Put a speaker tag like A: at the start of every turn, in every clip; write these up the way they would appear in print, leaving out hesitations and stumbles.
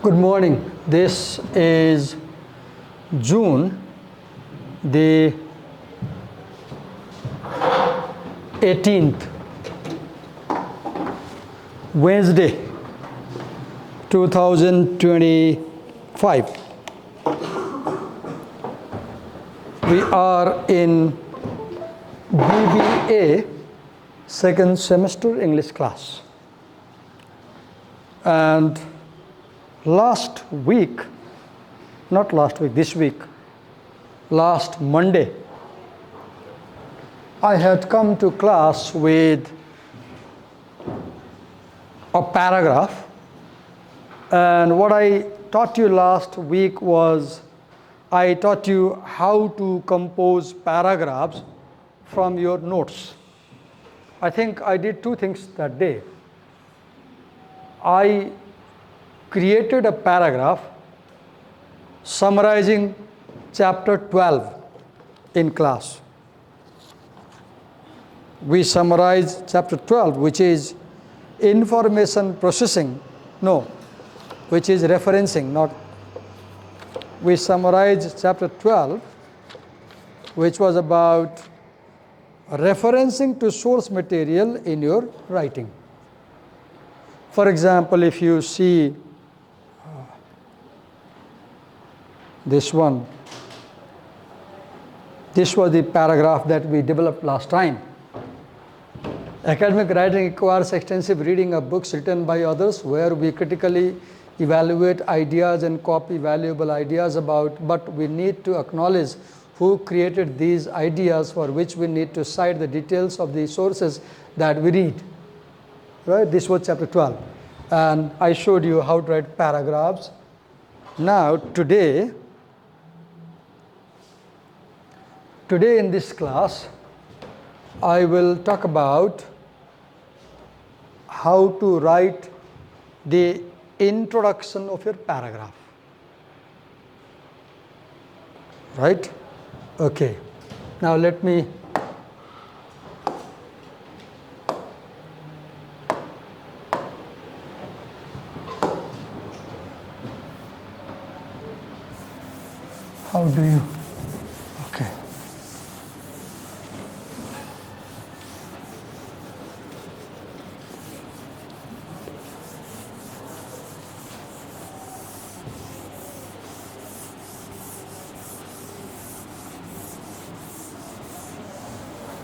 A: Good morning. This is June the 18th, Wednesday, 2025. We are in BBA second semester English class. And last week, this week, last Monday, I had come to class with a paragraph, and what I taught you last week was I taught you how to compose paragraphs from your notes. I think I did two things that day. I created a paragraph summarizing chapter 12 in class. We summarized chapter 12, which is information processing, which is referencing, not. We summarized chapter 12, which was about referencing to source material in your writing. For example, if you see this one, this was the paragraph that we developed last time. Academic writing requires extensive reading of books written by others, where we critically evaluate ideas and copy valuable ideas but we need to acknowledge who created these ideas, for which we need to cite the details of the sources that we read. Right? This was chapter 12. And I showed you how to write paragraphs. Now, today in this class, I will talk about how to write the introduction of your paragraph. Right? Okay. Now let me how do you okay.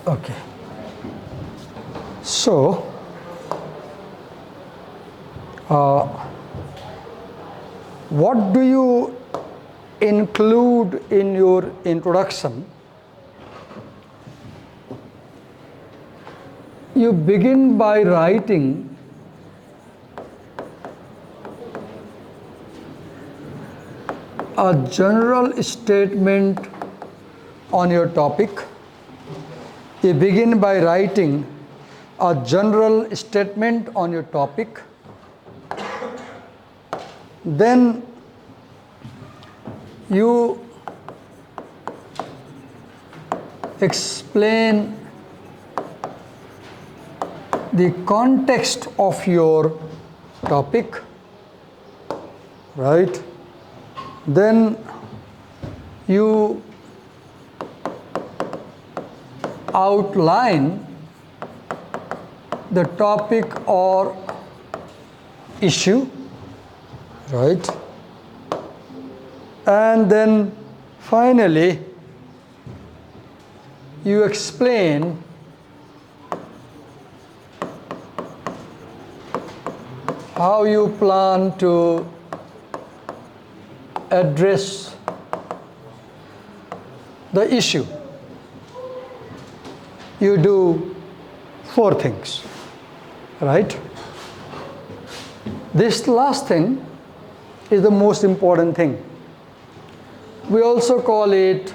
A: Okay. So, what do you include in your introduction? You begin by writing a general statement on your topic. You begin by writing a general statement on your topic. Then you explain the context of your topic, right? Then you outline the topic or issue, right? And then finally, you explain how you plan to address the issue. You do 4 things, right? This last thing is the most important thing. We also call it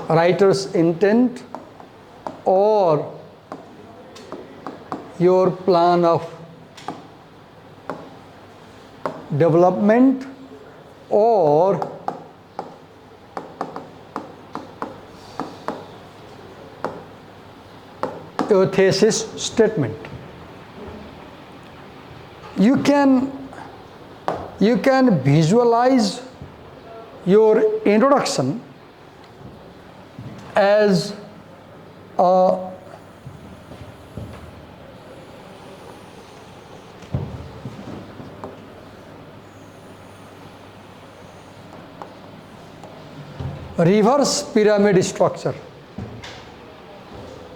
A: writer's intent or your plan of development or your thesis statement. You can visualize your introduction as a reverse pyramid structure.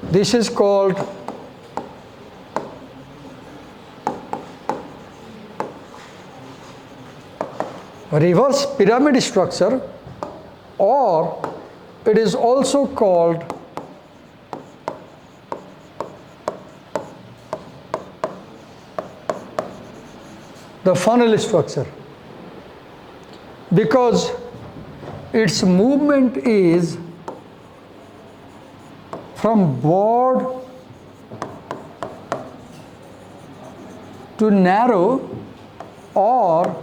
A: This is called reverse pyramid structure, or it is also called the funnel structure, because its movement is from broad to narrow, or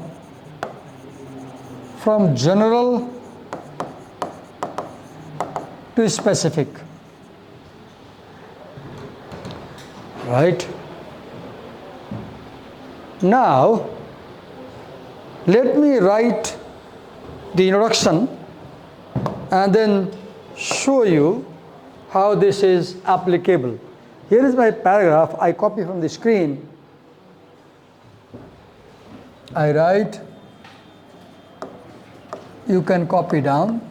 A: from general to specific, right? Now, let me write the introduction and then show you how this is applicable. Here is my paragraph. I copy from the screen. I write, you can copy down.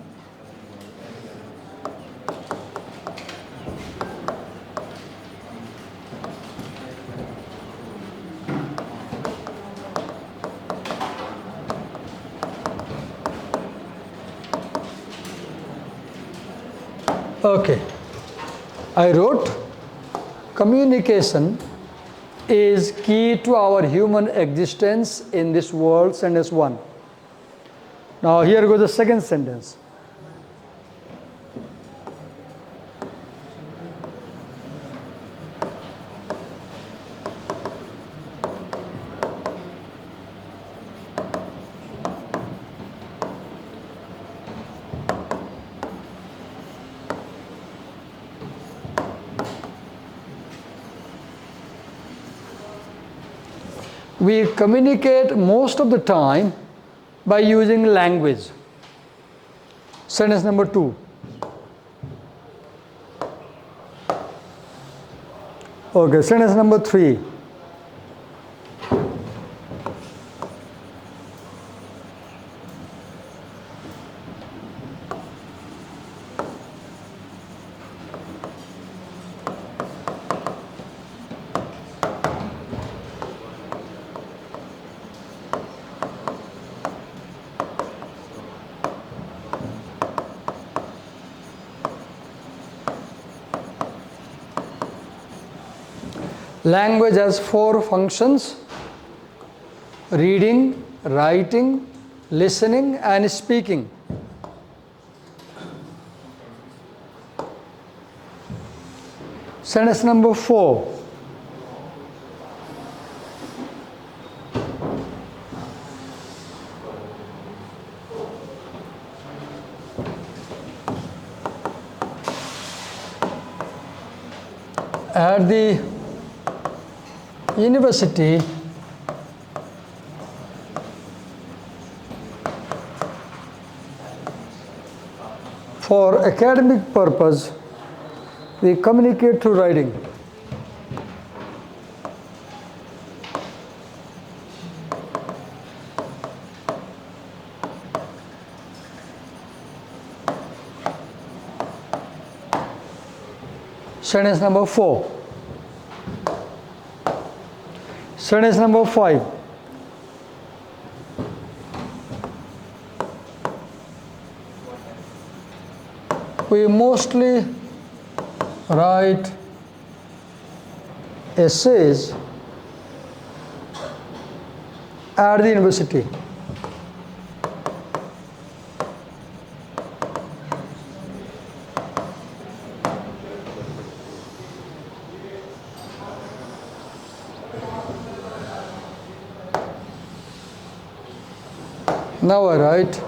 A: Okay, I wrote, communication is key to our human existence in this world, sentence 1. Now here goes the second sentence. We communicate most of the time by using language. Sentence number 2. Okay, sentence number 3. Language has 4 functions: reading, writing, listening, and speaking. Sentence number 4. At the university, for academic purpose, we communicate through writing. Sentence number 4. Sentence number 5. We mostly write essays at the university. Now I write,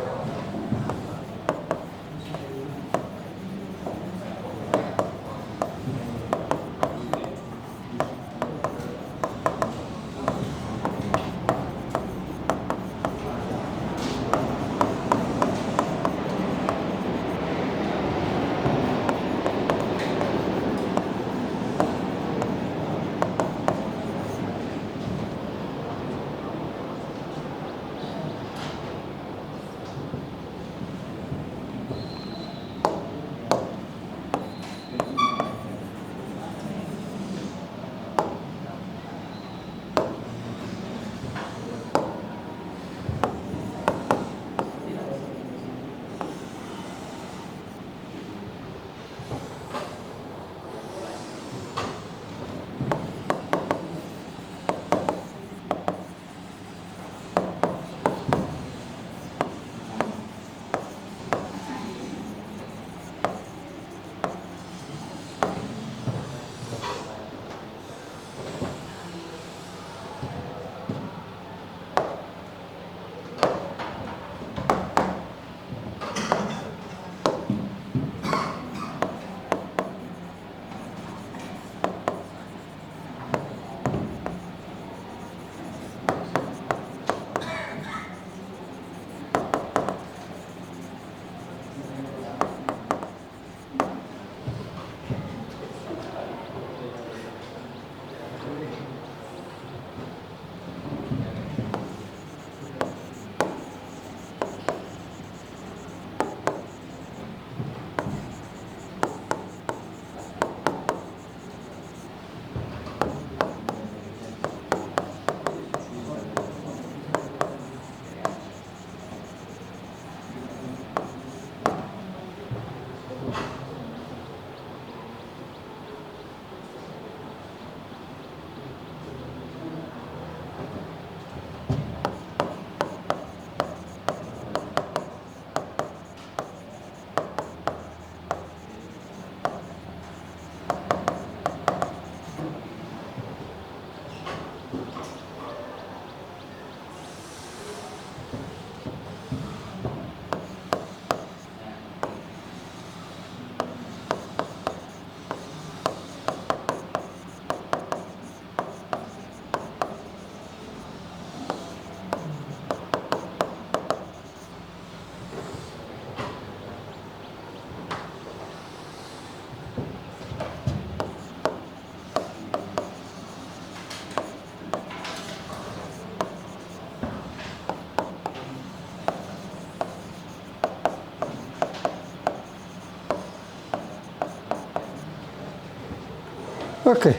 A: Okay,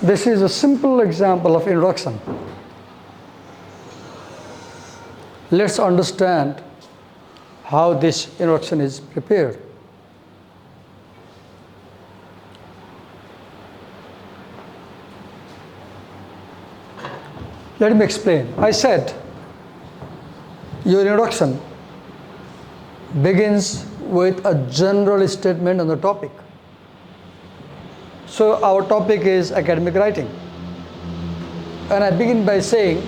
A: this is a simple example of introduction. Let's understand how this introduction is prepared. Let me explain. I said your introduction begins with a general statement on the topic. So our topic is academic writing. And I begin by saying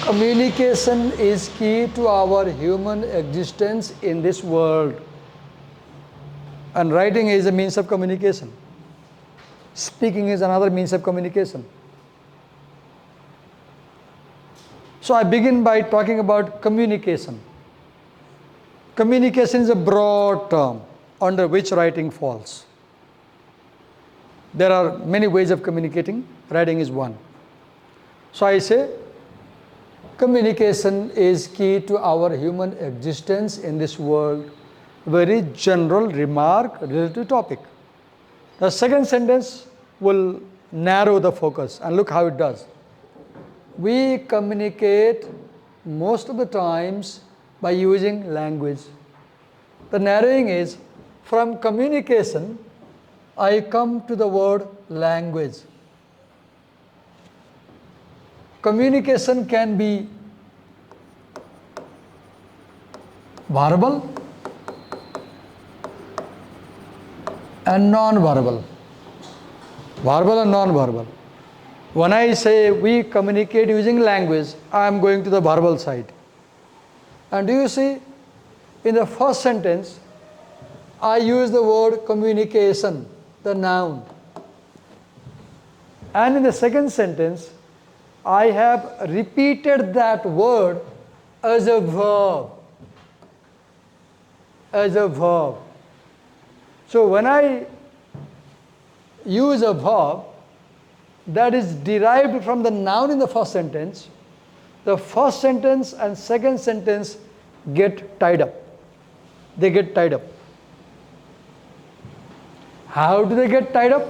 A: communication is key to our human existence in this world. And writing is a means of communication. Speaking is another means of communication. So I begin by talking about communication. Communication is a broad term under which writing falls. There are many ways of communicating, writing is one. So I say, communication is key to our human existence in this world. Very general remark related to topic. The second sentence will narrow the focus, and look how it does. We communicate most of the times by using language. The narrowing is, from communication, I come to the word language. Communication can be verbal and non-verbal. Verbal and non-verbal. When I say we communicate using language, I am going to the verbal side. And do you see, in the first sentence, I use the word communication, the noun. And in the second sentence, I have repeated that word as a verb. As a verb. So when I use a verb that is derived from the noun in the first sentence, the first sentence and second sentence get tied up. They get tied up. How do they get tied up?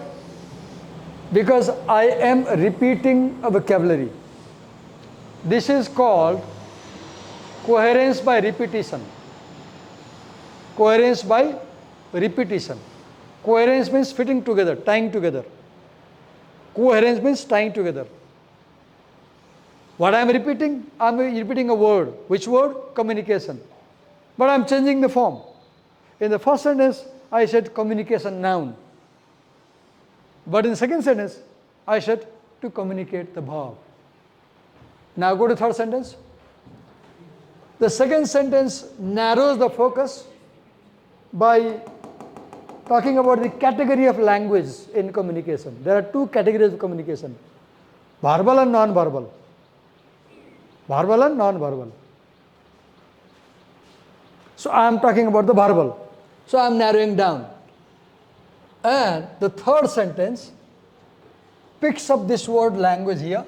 A: Because I am repeating a vocabulary. This is called coherence by repetition. Coherence by repetition. Coherence means fitting together, tying together. Coherence means tying together. What I am repeating? I am repeating a word. Which word? Communication. But I am changing the form. In the first sentence, I said communication noun. But in the second sentence, I said to communicate the verb. Now go to third sentence. The second sentence narrows the focus by talking about the category of language in communication. There are two categories of communication, verbal and non-verbal. Verbal and non-verbal. So I am talking about the verbal. So I am narrowing down. And the third sentence picks up this word language here.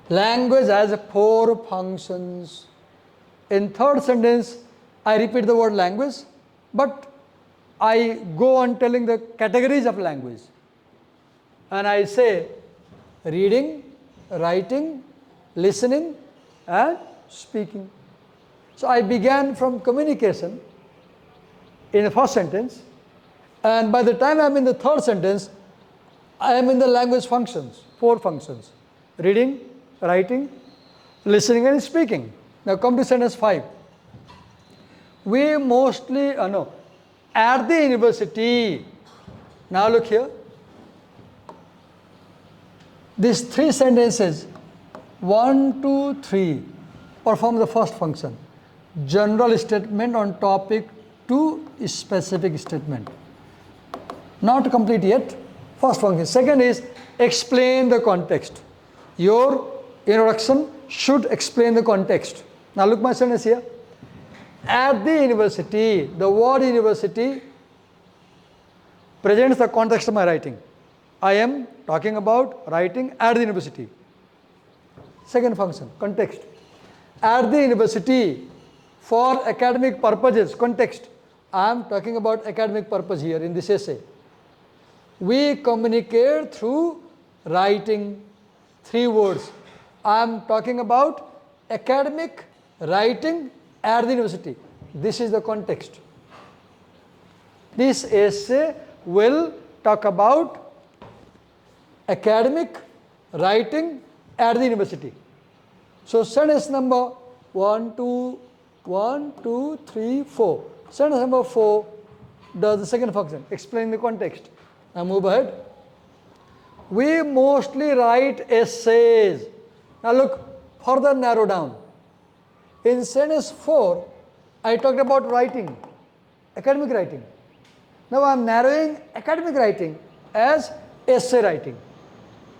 A: Language has 4 functions. In third sentence, I repeat the word language, but I go on telling the categories of language. And I say reading, writing, listening, and speaking. So I began from communication in the first sentence, and by the time I am in the third sentence, I am in the language functions, 4 functions: reading, writing, listening, and speaking. Now come to sentence 5. We mostly, at the university. Now look here. These 3 sentences, 1, 2, 3, perform the first function. General statement on topic to specific statement. Not complete yet. First function. Second is explain the context. Your introduction should explain the context. Now look my sentence here. At the university, the word university presents the context of my writing. I am talking about writing at the university. Second function, context. At the university, for academic purposes, context. I am talking about academic purpose here in this essay. We communicate through writing. 3 words. I am talking about academic writing at the university. This is the context. This essay will talk about academic writing at the university. So sentence number 1, 2, 3, 4. Sentence number 4 does the second function, explain the context. Now move ahead. We mostly write essays. Now look, further narrow down. In sentence 4, I talked about writing, academic writing. Now I am narrowing academic writing as essay writing.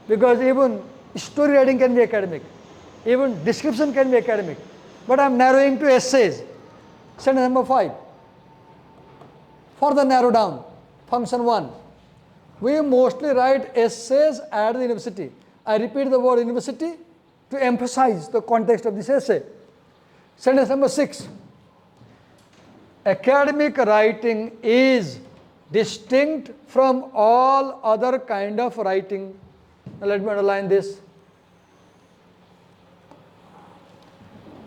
A: Because even story writing can be academic. Even description can be academic. But I am narrowing to essays. Sentence number 5. Further narrow down. Function 1. We mostly write essays at the university. I repeat the word university to emphasize the context of this essay. Sentence number 6. Academic writing is distinct from all other kind of writing. Now let me underline this.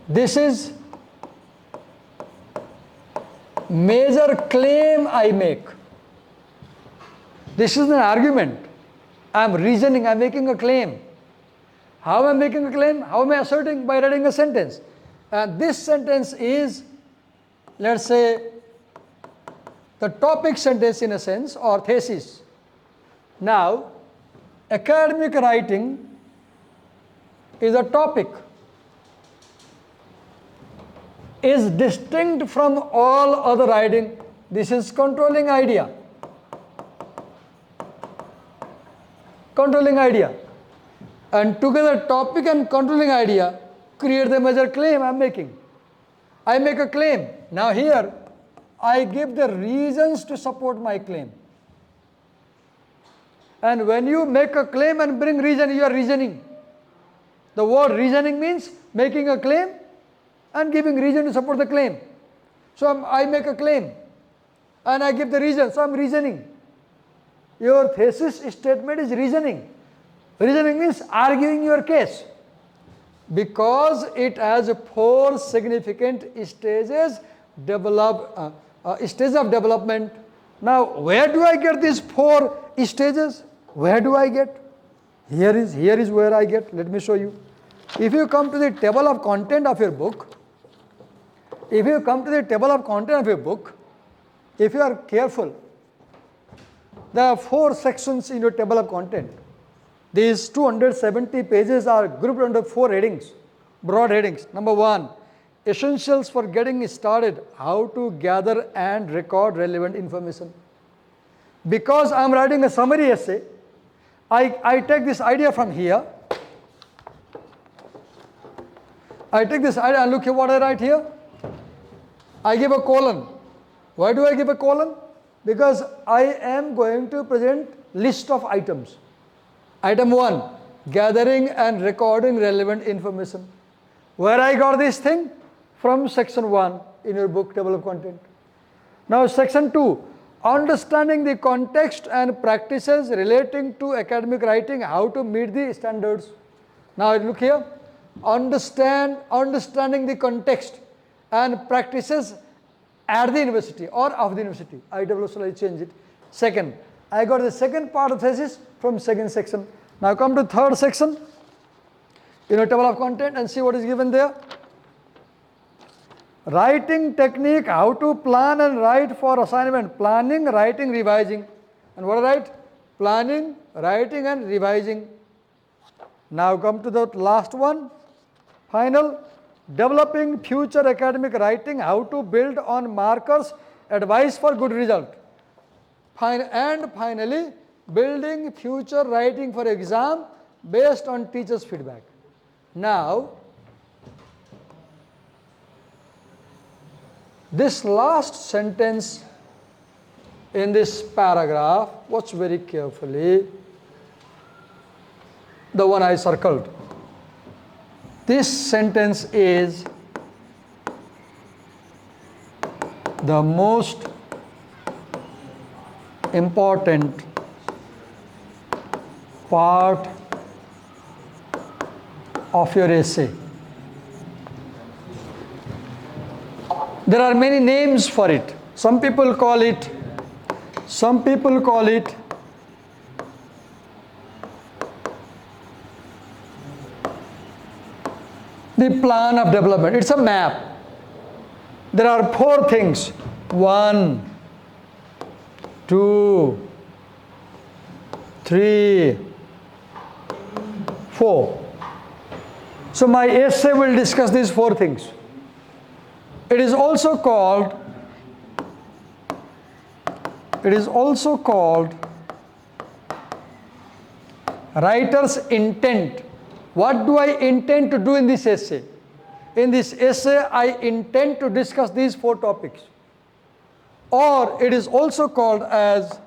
A: This is major claim I make. This is an argument. I am reasoning, I am making a claim. How am I making a claim? How am I asserting? By writing a sentence. And this sentence is, let's say, the topic sentence in a sense, or thesis. Now, academic writing is a topic, is distinct from all other writing. This is controlling idea. Controlling idea. And together topic and controlling idea create the major claim I am making. I make a claim. Now here I give the reasons to support my claim. And when you make a claim and bring reason, you are reasoning. The word reasoning means making a claim and giving reason to support the claim. So I make a claim and I give the reason, so I am reasoning. Your thesis statement is reasoning. Reasoning means arguing your case. Because it has 4 significant stages stages of development. Now, where do I get these 4 stages? Where do I get? Here is where I get. Let me show you. If you come to the table of content of your book, if you are careful, there are 4 sections in your table of content. These 270 pages are grouped under 4 headings, broad headings. Number 1, essentials for getting started, how to gather and record relevant information. Because I am writing a summary essay, I take this idea from here. I take this idea and look here what I write here. I give a colon. Why do I give a colon? Because I am going to present list of items. Item 1, gathering and recording relevant information. Where I got this thing? From section 1 in your book table of content. Now section 2, understanding the context and practices relating to academic writing, how to meet the standards. Now look here, understanding the context and practices at the university or of the university. I change it. Second, I got the second part of thesis from second section. Now come to third section, table of content, and see what is given there. Writing technique, how to plan and write for assignment. Planning, writing, revising. And what I write? Planning, writing and revising. Now come to the last one, final. Developing future academic writing, how to build on markers, advice for good result. And finally, building future writing for exam based on teachers' feedback. Now, this last sentence in this paragraph, watch very carefully, the one I circled. This sentence is the most important part of your essay. There are many names for it. Some people call it the plan of development. It's a map. There are 4 things. 1, 2, 3, 4. So my essay will discuss these 4 things. It is also called writer's intent. What do I intend to do in this essay? In this essay, I intend to discuss these 4 topics. Or it is also called as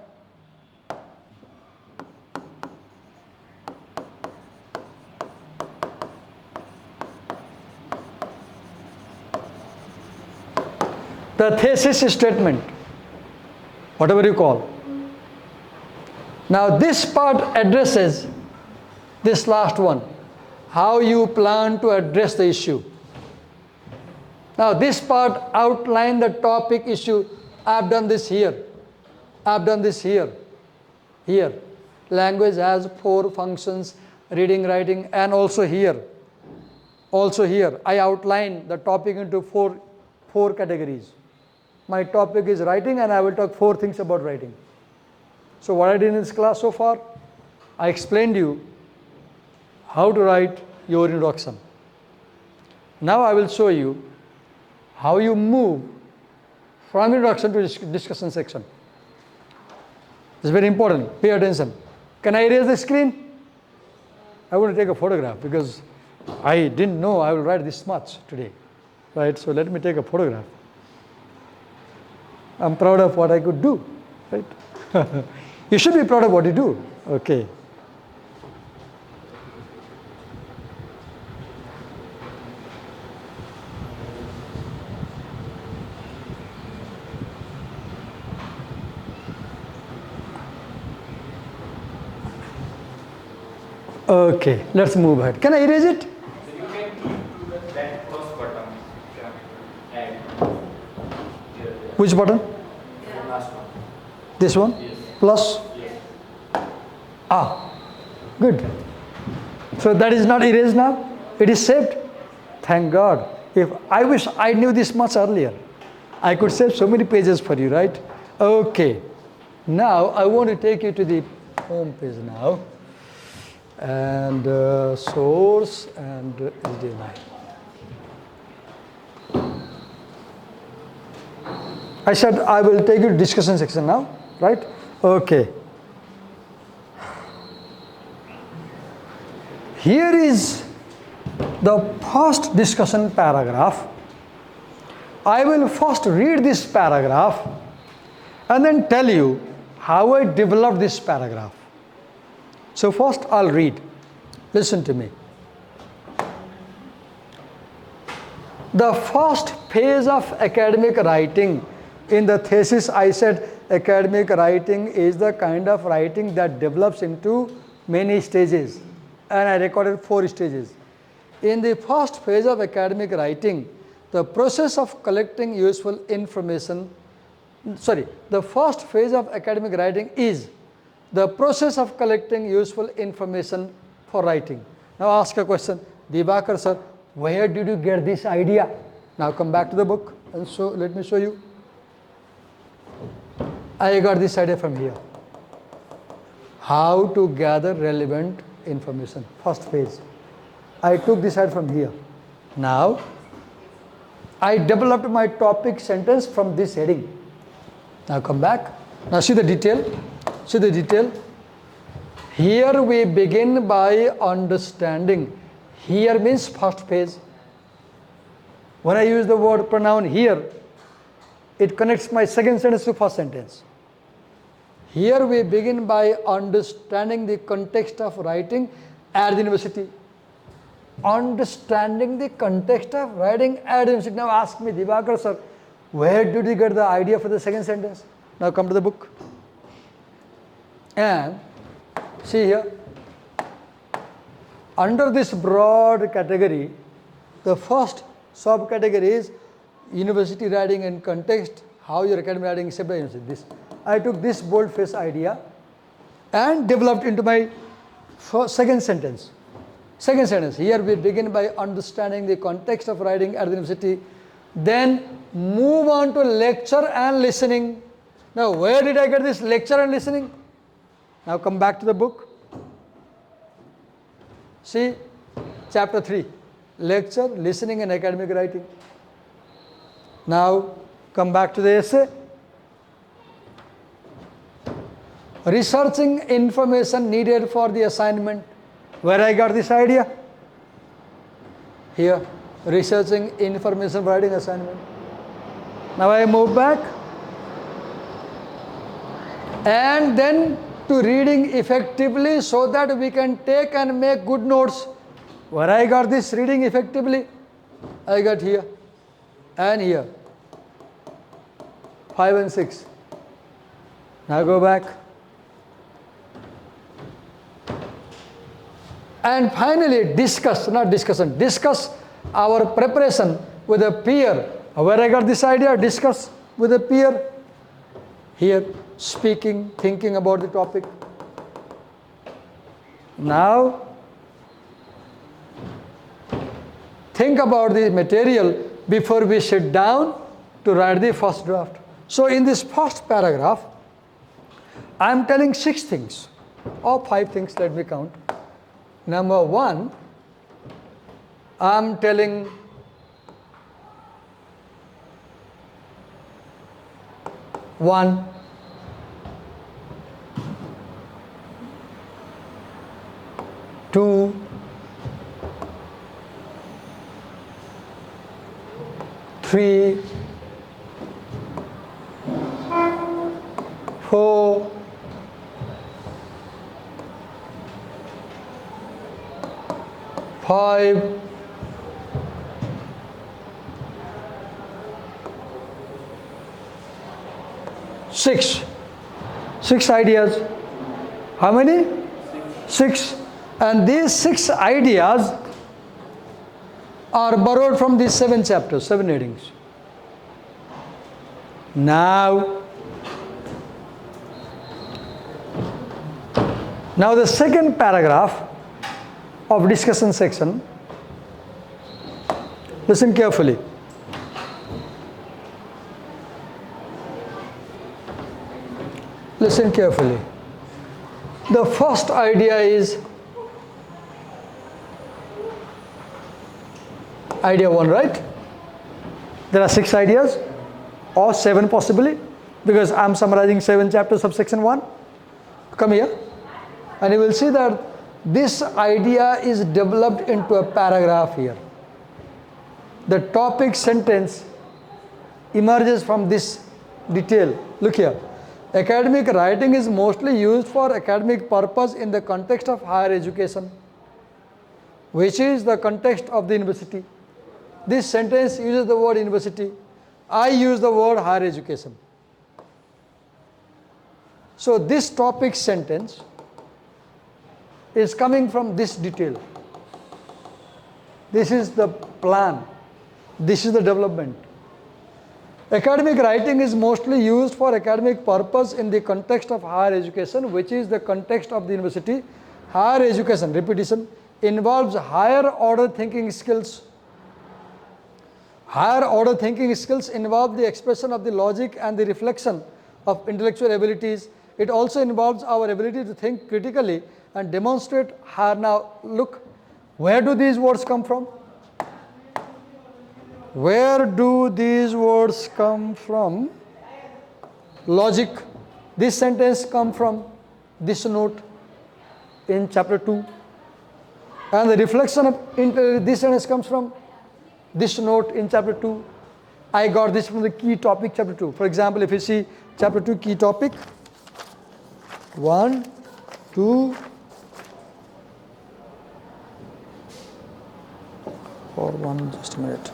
A: the thesis statement, whatever you call. Now this part addresses this last one, how you plan to address the issue. Now this part outlines the topic issue. I have done this here. I have done this here. Here. Language has 4 functions, reading, writing, and also here. Also here. I outline the topic into four categories. My topic is writing, and I will talk 4 things about writing. So what I did in this class so far, I explained you how to write your introduction. Now I will show you how you move from introduction to discussion section. It's very important. Pay attention. Can I erase the screen? I want to take a photograph because I didn't know I will write this much today. Right? So let me take a photograph. I'm proud of what I could do. Right? You should be proud of what you do. Okay. Okay, let's move ahead. Can I erase it?
B: So you can do that first button. And
A: Which button?
B: the last one.
A: This one?
B: Yes.
A: Plus?
B: Yes.
A: Ah, good. So that is not erased now? It is saved? Thank God. If I wish I knew this much earlier. I could save so many pages for you, right? Okay. Now I want to take you to the home page now. And source and HDMI. I said I will take you to discussion section now, right? Okay. Here is the first discussion paragraph. I will first read this paragraph and then tell you how I developed this paragraph. So first I'll read. Listen to me. The first phase of academic writing, in the thesis I said academic writing is the kind of writing that develops into many stages, and I recorded 4 stages. In the first phase of academic writing, the process of collecting useful information, the first phase of academic writing is the process of collecting useful information for writing. Now ask a question, Dibakar sir, where did you get this idea? Now come back to the book and so let me show you. I got this idea from here. How to gather relevant information, first phase. I took this idea from here. Now I developed my topic sentence from this heading. Now come back. Now see the detail. See the detail. Here we begin by understanding. Here means first phase. When I use the word pronoun here, it connects my second sentence to first sentence. Here we begin by understanding the context of writing at the university. Understanding the context of writing at the university. Now ask me, Dibakar sir, where did you get the idea for the second sentence? Now come to the book. And see here, under this broad category, the first subcategory is university writing in context, how your academic writing is shaped by university. I took this boldface idea and developed into my second sentence. Second sentence, here we begin by understanding the context of writing at the university, then move on to lecture and listening. Now, where did I get this lecture and listening? Now come back to the book. See, chapter 3, lecture, listening and academic writing. Now come back to the essay. Researching information needed for the assignment. Where I got this idea? Here, researching information for writing assignment. Now I move back. And then to reading effectively so that we can take and make good notes. Where I got this reading effectively? I got here and here. 5 and 6. Now go back. And finally discuss our preparation with a peer. Where I got this idea? Discuss with a peer. Here, speaking, thinking about the topic. Now, think about the material before we sit down to write the first draft. So in this first paragraph, I am telling 6 things, or 5 things, let me count. Number 1, I am telling one, two, three, 4, 5, 6. 6 ideas. How many? 6. And these 6 ideas are borrowed from these 7 chapters, 7 headings. Now the second paragraph of discussion section, listen carefully. Listen carefully. The first idea is idea 1, right? There are 6 ideas, or 7 possibly, because I am summarizing 7 chapters of section 1. Come here, and you will see that this idea is developed into a paragraph here. The topic sentence emerges from this detail. Look here. Academic writing is mostly used for academic purpose in the context of higher education, which is the context of the university. This sentence uses the word university. I use the word higher education. So this topic sentence is coming from this detail. This is the plan. This is the development. Academic writing is mostly used for academic purpose in the context of higher education, which is the context of the university. Higher education, repetition, involves higher order thinking skills. Higher order thinking skills involve the expression of the logic and the reflection of intellectual abilities. It also involves our ability to think critically and demonstrate higher. Now look, where do these words come from? Where do these words come from? Logic. This sentence comes from this note in chapter 2. And the reflection of this sentence comes from this note in chapter 2. I got this from the key topic, chapter 2. For example, if you see chapter 2 key topic, 1, 2, or 1, just a minute.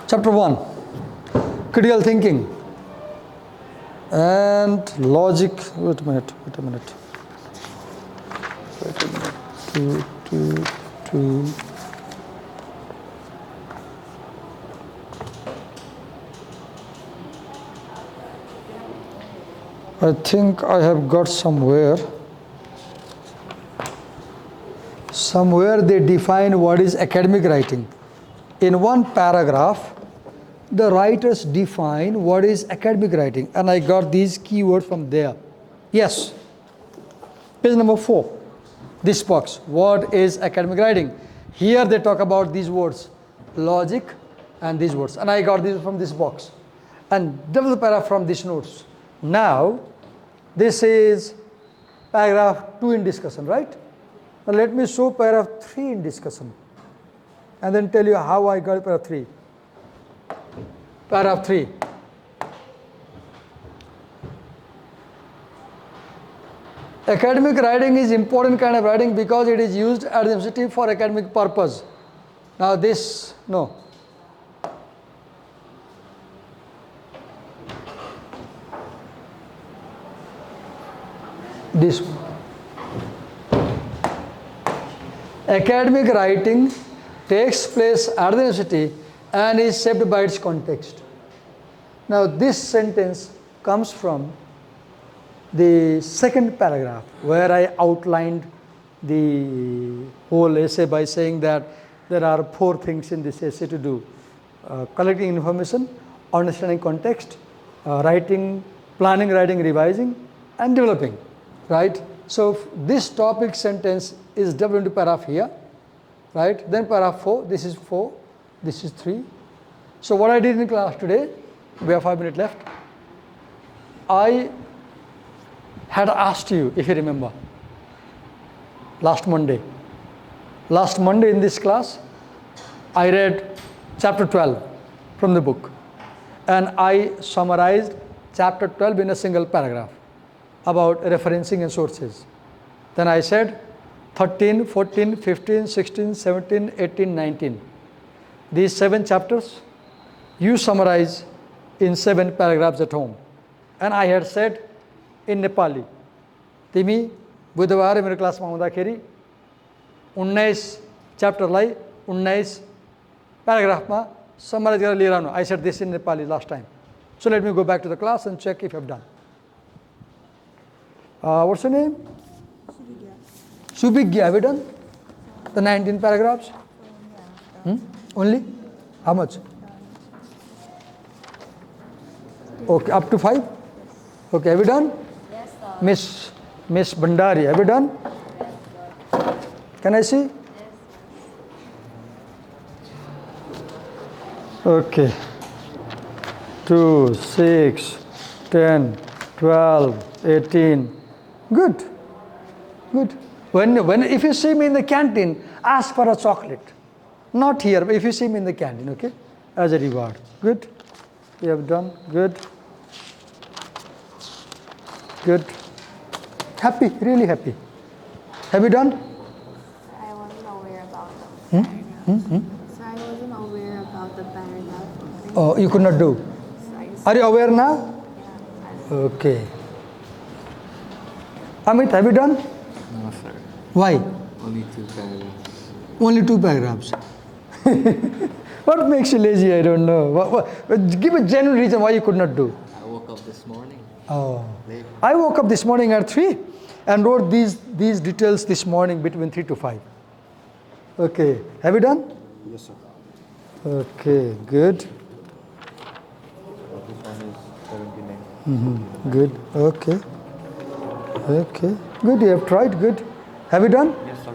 A: Chapter 1, critical thinking. and logic. Wait a minute. Two. I think I have got somewhere they define what is academic writing. In one paragraph, the writers define what is academic writing, and I got these keywords from there. Yes, page number 4, this box, what is academic writing? Here they talk about these words, logic and these words, and I got these from this box, and develop paragraph from these notes. Now, this is paragraph 2 in discussion, right? Now let me show paragraph 3 in discussion, and then tell you how I got paragraph 3. Paragraph 3. Academic writing is important kind of writing because it is used at the university for academic purpose. Now this, no. This one. Academic writing takes place at the university and is shaped by its context. Now this sentence comes from the second paragraph, where I outlined the whole essay by saying that there are 4 things in this essay to do. Collecting information, understanding context, writing, planning, writing, revising, and developing, right? So this topic sentence is developed into paragraph here, right? Then paragraph 4, this is 4, this is 3. So what I did in class today, we have 5 minutes left, I had asked you, if you remember, last Monday in this class, I read chapter 12 from the book, and I summarized chapter 12 in a single paragraph about referencing and sources. Then I said 13, 14, 15, 16, 17, 18, 19. These 7 chapters, you summarize in 7 paragraphs at home. And I had said in Nepali, तिमी बुधबार मेरो क्लासमा आउँदाखेरि 19 च्याप्टरलाई 19 प्याराग्राफमा summarise गरेर लिएर आउनु. I said this in Nepali last time. So let me go back to the class and check if you have done. What's your name? Subigya. Have you done the 19 paragraphs? Only? How much? Okay, up to 5? Okay, have you done?
C: Yes, sir.
A: Miss Bandari, have you done?
C: Yes, sir.
A: Can I see?
C: Yes.
A: Okay. 2, 6, 10, 12, 18. Good. Good. When if you see me in the canteen, ask for a chocolate. Not here, but if you see me in the canteen, okay? As a reward. Good. You have done. Good. Good. Happy, really happy. Have you done?
C: I wasn't aware about the paragraph. So I wasn't aware about the paragraph.
A: Oh, you could not do.
C: So I just,
A: Are you aware now?
C: yeah,
A: Okay. Amit, have you done?
D: No, sir.
A: Why?
D: Only 2 paragraphs.
A: Only 2 paragraphs. What makes you lazy? I don't know. Give a genuine reason why you could not do.
D: I woke up this morning.
A: Oh.
D: Late.
A: I woke up this morning at 3 and wrote these details this morning between 3 to 5. Okay. Have you done?
D: Yes, sir.
A: Okay. Good.
D: This one is 79.
A: Good. Okay. Okay. Good. You have tried. Good. Have you done?
D: Yes, sir.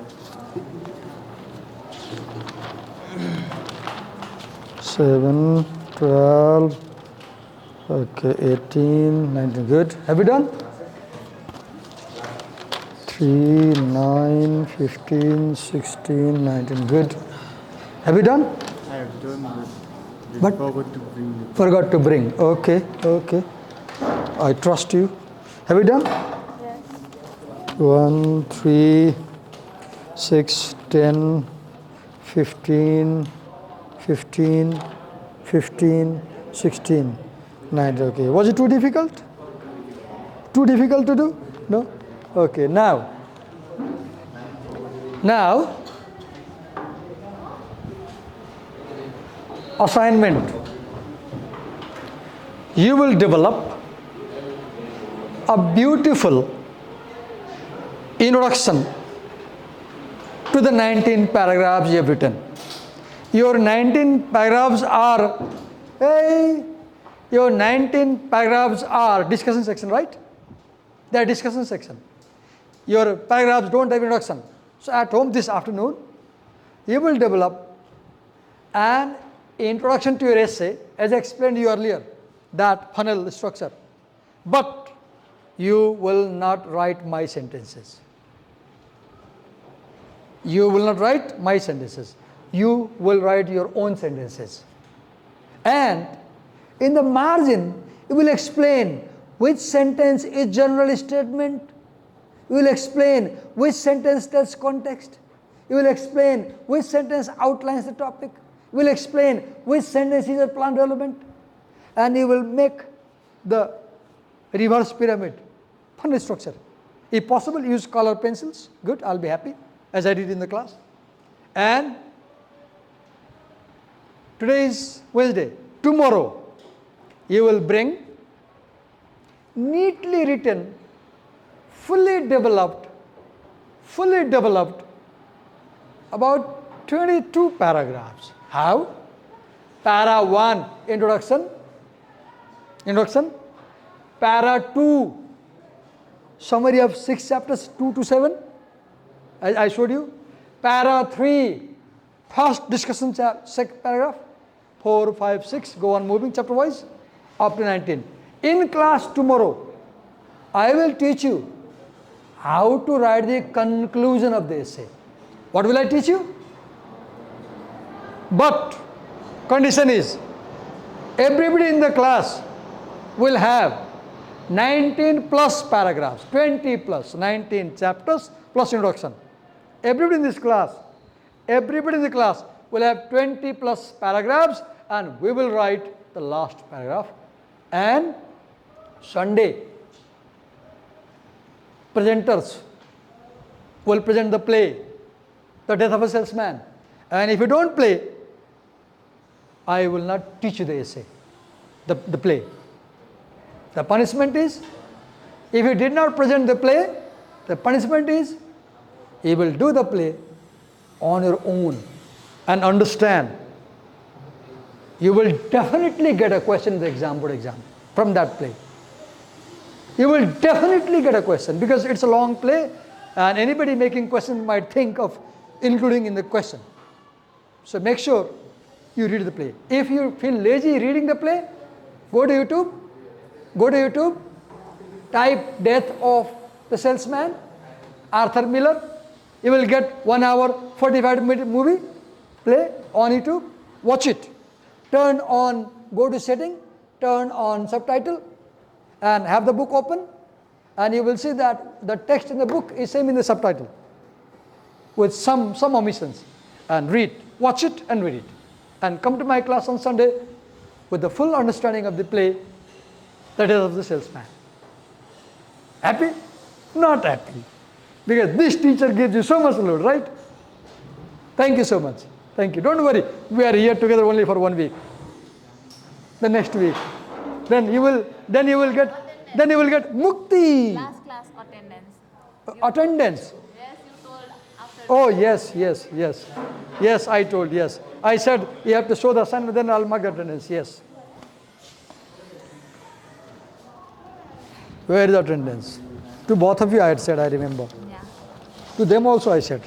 A: 7, 12, okay, 18, 19, good. Have you done? 3, 9, 15, 16, 19, good. Have you done?
D: I have done,
A: But
D: forgot to bring it.
A: forgot to bring. Okay, okay. I trust you. Have you done?
C: yes.
A: 1, 3, 6, 10, 15, 15, 15, 16, 19. Okay. Was it too difficult? too difficult to do? No? Okay, now assignment. You will develop a beautiful introduction to the 19 paragraphs you have written. Your 19 paragraphs are, your 19 paragraphs are discussion section, right? They are discussion section. Your paragraphs don't have introduction. So at home this afternoon, you will develop an introduction to your essay, as I explained to you earlier, that funnel structure. But you will not write my sentences. You will not write my sentences. You will write your own sentences. And in the margin, you will explain which sentence is general statement. You will explain which sentence tells context. You will explain which sentence outlines the topic. You will explain which sentence is a plan development. And you will make the reverse pyramid, funnel structure. If possible, use color pencils. Good, I'll be happy, as I did in the class. And today is Wednesday. Tomorrow, you will bring neatly written, fully developed, about 22 paragraphs. How? Para 1, introduction. Para 2, summary of 6 chapters, 2 to 7, I showed you. Para 3, first discussion paragraph, 4, 5, 6, go on moving chapter wise, up to 19. In class tomorrow, I will teach you how to write the conclusion of the essay. What will I teach you? But condition is, everybody in the class will have 19 plus paragraphs, 20 plus 19 chapters plus introduction. Everybody in the class will have 20 plus paragraphs, and we will write the last paragraph. And Sunday, presenters will present the play, The Death of a Salesman. And if you don't play, I will not teach you the essay, the play. The punishment is, if you did not present the play, the punishment is, you will do the play on your own and understand. You will definitely get a question in the board exam from that play. You will definitely get a question because it's a long play and anybody making questions might think of including in the question. So make sure you read the play. If you feel lazy reading the play, go to YouTube, type Death of the Salesman, Arthur Miller. You will get 1 hour, 45-minute movie, play on YouTube. Watch it. Turn on, go to setting, turn on subtitle, and have the book open. And you will see that the text in the book is same in the subtitle, with some omissions. And read, watch it and read it. And come to my class on Sunday with the full understanding of the play, The Death of the Salesman. Happy? Not happy. Because this teacher gives you so much load, right? Thank you so much. Thank you. Don't worry. We are here together only for 1 week. The next week. Then you will get mukti.
C: Last class attendance.
A: Attendance.
C: Yes, you told after.
A: Oh, yes. Yes, I told, yes. I said you have to show the assignment, then I'll mark attendance, yes. Where is attendance? To both of you I had said, I remember.
C: Yeah.
A: To them also I said.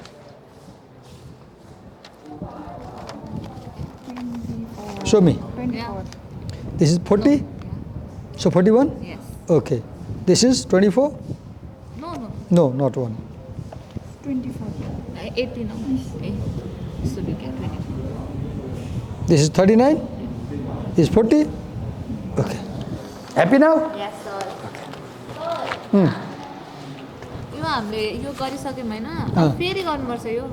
A: Show me.
C: 24.
A: This is 40?
C: Yeah.
A: So 41?
C: Yes.
A: Okay. This is 24?
C: No.
A: No, not one.
C: 24. 18 now. So we get 24.
A: This is 39? This is 40? Okay. Happy now?
C: Yes, sir. यो हामीले यो गरिसक्यौँ हैन अब फेरि गर्नुपर्छ यो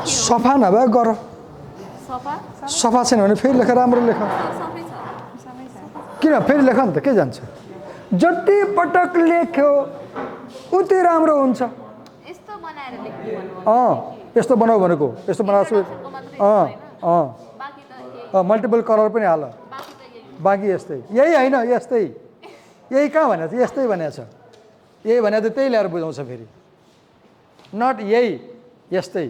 A: सफा नभए गर
C: सफा
A: सफा छैन भने फेरि लेख राम्रो लेख
C: सफै छ
A: किन फेरि लेख नि त के जान्छ जति पटक लेख्यो उति राम्रो हुन्छ
C: यस्तो बनाएर लेख्नु भन्नुभयो
A: यस्तो बनाऊ भनेको यस्तो बनाएको
C: अक्षरको मात्रै होइन बाँकी त यही
A: मल्टिपल कलर पनि हाल
C: बाँकी त यही
A: बाँकी यस्तै यही होइन यस्तै यही कहाँ भनेको छ यस्तै भनेको छ यही भने त त्यही ल्याएर बुझाउँछ फेरि नट यही यस्तै